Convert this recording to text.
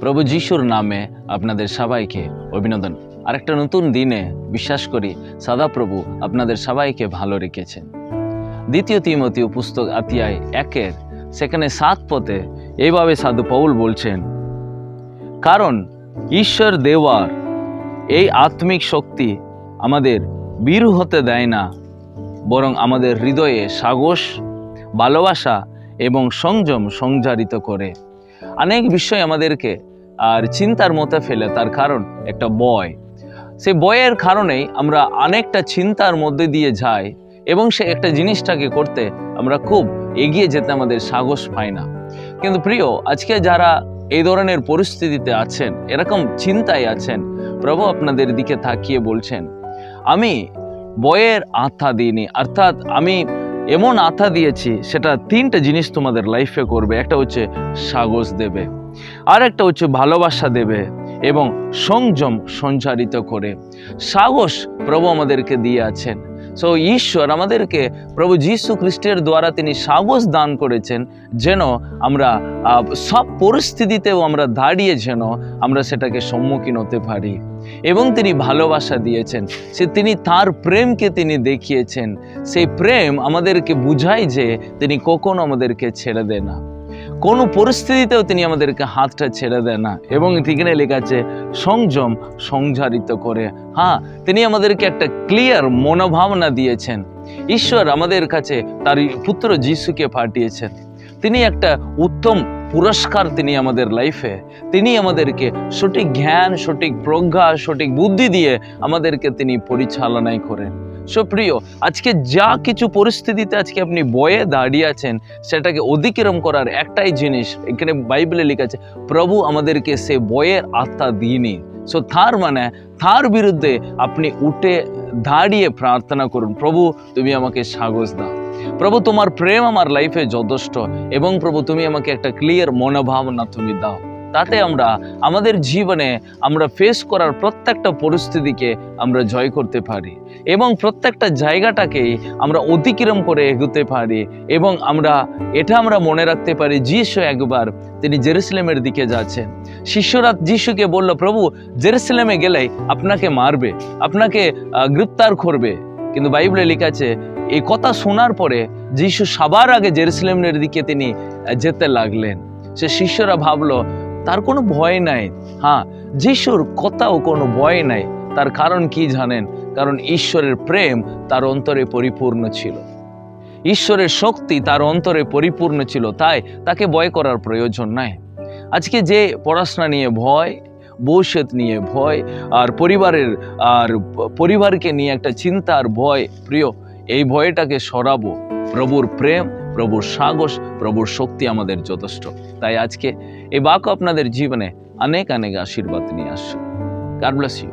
প্রভু যিশুর নামে আপনাদের সবাইকে অভিনন্দন। আরেকটা নতুন দিনে বিশ্বাস করি সদাপ্রভু আপনাদের সবাইকে ভালো রেখেছেন। দ্বিতীয় তিমথিয় পুস্তক অধ্যায় 1 সেখানে 7 পদে এইভাবে সাধু পৌল বলছেন, কারণ ঈশ্বর দেওয়ার এই আত্মিক শক্তি আমাদের বীর হতে দেয় না, বরং আমাদের হৃদয়ে সাহস, ভালোবাসা এবং সংযম সঞ্চারিত করে। অনেক বিষয় আমাদেরকে আর চিন্তার মধ্যে ফেলে, তার কারণ একটা ভয়। সেই ভয়ের কারণেই আমরা অনেকটা চিন্তার মধ্যে দিয়ে যাই এবং সে একটা জিনিসটাকে করতে আমরা খুব এগিয়ে যেতে আমাদের সাহস পাই না। কিন্তু প্রিয়, আজকে যারা এই ধরনের পরিস্থিতিতে আছেন, এরকম চিন্তায় আছেন, প্রভু আপনাদের দিকে তাকিয়ে বলছেন, আমি ভয়ের আস্থা দিইনি, অর্থাৎ আমি এমন আস্থা দিয়েছি সেটা 3টে জিনিস তোমাদের লাইফে করবে। একটা হচ্ছে সাহস দেবে, আর একটা হচ্ছে ভালোবাসা দেবে এবং সংযম সঞ্চারিত করে। সাহস প্রভু আমাদেরকে দিয়ে আছেন। সো ঈশ্বর আমাদেরকে প্রভু যীশু খ্রিস্টের দ্বারা তিনি সাহস দান করেছেন, যেন আমরা সব পরিস্থিতিতেও আমরা দাঁড়িয়ে যেন আমরা সেটাকে সম্মুখীন হতে পারি। এবং তিনি ভালোবাসা দিয়েছেন, তিনি তার প্রেমকে তিনি দেখিয়েছেন। সেই প্রেম আমাদেরকে বুঝায় যে তিনি কখনো আমাদেরকে ছেড়ে দেন না, কোনো পরিস্থিতিতেও তিনি আমাদেরকে হাতটা ছেড়ে দেন না। এবং এখানে লেখা আছে সংযম সঞ্চারিত করে। হ্যাঁ, তিনি আমাদেরকে একটা ক্লিয়ার মনোভাবনা দিয়েছেন। ঈশ্বর আমাদের কাছে তার পুত্র যিশুকে পাঠিয়েছেন। তিনি একটা উত্তম পুরস্কার তিনি আমাদের লাইফে, তিনি আমাদেরকে সঠিক জ্ঞান, সঠিক প্রজ্ঞা, সঠিক বুদ্ধি দিয়ে আমাদেরকে তিনি পরিচালনায় করেন। সুপ্রিয়, আজকে যা কিছু পরিস্থিতিতে আজকে আপনি ভয়ে দাঁড়িয়ে আছেন, সেটাকে অতিক্রম করার একটাই জিনিস এখানে বাইবেলে লেখা আছে, প্রভু আমাদেরকে সে ভয়ের আত্মা দিইনি। সো তার মানে তার বিরুদ্ধে আপনি উঠে দাঁড়িয়ে প্রার্থনা করুন, প্রভু তুমি আমাকে সাহস দাও, প্রভু তোমার প্রেম আমার লাইফে যথেষ্ট, এবং প্রভু তুমি আমাকে একটা ক্লিয়ার মনোভাবনা তুমি দাও। তাতে আমরা আমাদের জীবনে আমরা ফেস করার প্রত্যেকটা পরিস্থিতিকে আমরা জয় করতে পারি এবং প্রত্যেকটা জায়গাটাকেই আমরা অতিক্রম করে এগোতে পারি। এবং আমরা মনে রাখতে পারি, যিশু একবার তিনি জেরুজালেমের দিকে যাচ্ছেন। শিষ্যরা যিশুকে বলল, প্রভু জেরুজালেমে গেলে আপনাকে মারবে, আপনাকে গ্রেফতার করবে। কিন্তু বাইবেলে লেখা আছে, এই কথা শোনার পরে যিশু সবার আগে জেরুজালেমের দিকে তিনি যেতে লাগলেন। সে শিষ্যরা ভাবলো তার কোনো ভয় নাই। হ্যাঁ, যিশুর কথাও কোনো ভয় নাই। তার কারণ কি জানেন? কারণ ঈশ্বরের প্রেম তার অন্তরে পরিপূর্ণ ছিল, ঈশ্বরের শক্তি তার অন্তরে পরিপূর্ণ ছিল, তাই তাকে ভয় করার প্রয়োজন নাই। আজকে যে পড়াশোনা নিয়ে ভয়, ভবিষ্যৎ নিয়ে ভয়, আর পরিবারকে নিয়ে একটা চিন্তা আর ভয়, প্রিয় এই ভয়টাকে সরাবো। প্রভুর প্রেম, প্রভুর সাহস, প্রভুর শক্তি আমাদের যথেষ্ট। তাই আজকে এই বাক্য আপনাদের জীবনে অনেক অনেক আশীর্বাদ নিয়ে আসুন। God bless you.